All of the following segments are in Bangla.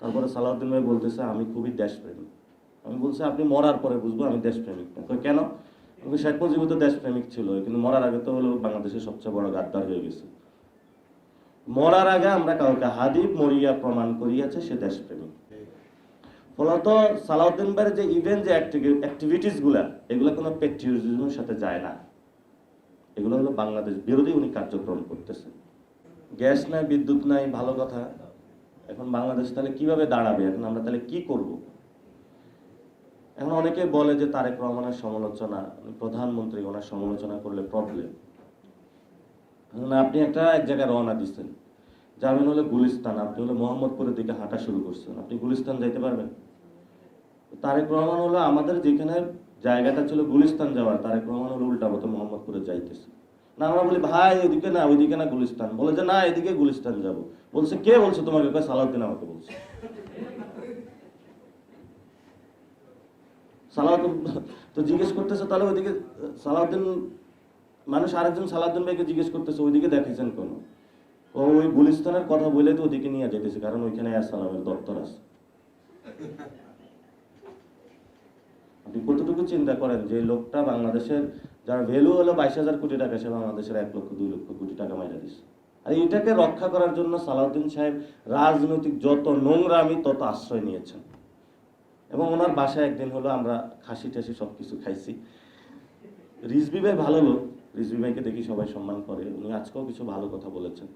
তারপরে সালাউদ্দিন ভাই বলতেছে আমি খুবই দেশপ্রেমিক। আমি বলছি আপনি মরার পরে বুঝবো আমি দেশপ্রেমিক না। কেন? শেখ মুজিবও তো দেশপ্রেমিক ছিল, কিন্তু মরার আগে তো হলো বাংলাদেশের সবচেয়ে বড় গাদ্দার হয়ে গেছে। মরার আগে আমরা কাউকে হাদিব মরিয়া প্রমাণ করিয়াছে সে দেশপ্রেমিক। ফলত সালাউদ্দিন ভাইয়ের যে ইভেন্ট যে অ্যাক্টিভিটিস গুলা, এগুলো কোনো পেট্রিয়টিজমের সাথে যায় না। এগুলো হলো বাংলাদেশ বিরোধী উনি কার্যক্রম করতেছেন। গ্যাস নাই, বিদ্যুৎ নাই, ভালো কথা। এখন বাংলাদেশ তাহলে কিভাবে দাঁড়াবে? এখন আমরা তাহলে কি করব? এখন অনেকে বলে যে তারেক রহমানের সমালোচনা, প্রধানমন্ত্রী ওনার সমালোচনা করলে প্রবলেম। আপনি এক জায়গায় রওনা দিচ্ছেন, যাবেন হলে গুলিস্তান, আপনি হলে মোহাম্মদপুরের দিকে হাঁটা শুরু করছেন, আপনি গুলিস্তান যাইতে পারবেন? তারেক রহমান হলো আমাদের যেখানে জায়গাটা ছিল গুলিস্তান যাওয়ার, তারেক রহমান হলো উল্টা মতো মোহাম্মদপুরে যাইতেছে। না, আমরা বলি ভাই ওইদিকে না, ওইদিকে না, গুলিস্তান। বলে যে না, এদিকে গুলিস্তান যাব। বলছে কে বলছে তোমাকে? সালাউদ্দিন আমাকে বলছে। সালাউদ্দিন তো জিজ্ঞেস করতেছে তাহলে ওইদিকে সালাউদ্দিন, মানুষ আরেকজন সালাউদ্দিন ভাইকে জিজ্ঞেস করতেছে ওইদিকে দেখেছেন কোন? ও ওই গুলিস্তানের কথা বলে তো ওইদিকে নিয়ে যেতেছে, কারণ ওইখানে এয়ার সালামের দপ্তর আছে। আপনি কতটুকু চিন্তা করেন যে লোকটা বাংলাদেশের যার ভ্যালু হলো 22,000 কোটি টাকা, সে বাংলাদেশের 1 লক্ষ 2 লক্ষ কোটি টাকা মাইরা দিচ্ছে। আর এটাকে রক্ষা করার জন্য সালাউদ্দিন সাহেব রাজনৈতিক যত নোংরামি তত আশ্রয় নিয়েছেন। এবং ওনার বাসায় একদিন হলো আমরা খাসি টাসি সবকিছু খাইছি। রিজভী ভাই ভালো লোক, রিজভী ভাইকে দেখি সবাই সম্মান করে, উনি আজকেও কিছু ভালো কথা বলেছেন।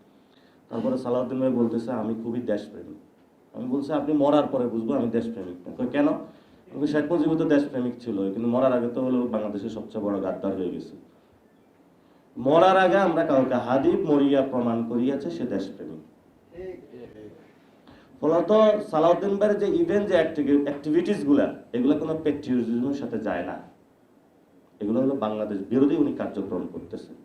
তারপরে সালাউদ্দিন ভাই বলতেছে আমি খুবই দেশপ্রেমিক। আমি বলছি আপনি মরার পরে বুঝবো আমি দেশপ্রেমিক না। কেন? শেখ মুজিবও তো দেশপ্রেমিক ছিল, কিন্তু মরার আগে তো হলো বাংলাদেশের সবচেয়ে বড় গাদ্দার হয়ে গেছে। মরার আগে আমরা কাউকে হাদিব মরিয়া প্রমাণ করিয়াছে সে দেশপ্রেমিক। ফলত সালাউদ্দিন ভাইয়ের যে ইভেন্ট যে অ্যাক্টিভিটিস গুলা, এগুলো কোনো পেট্রিয়টিজমের সাথে যায় না। এগুলো হলো বাংলাদেশ বিরোধী উনি কার্যক্রম করতেছেন।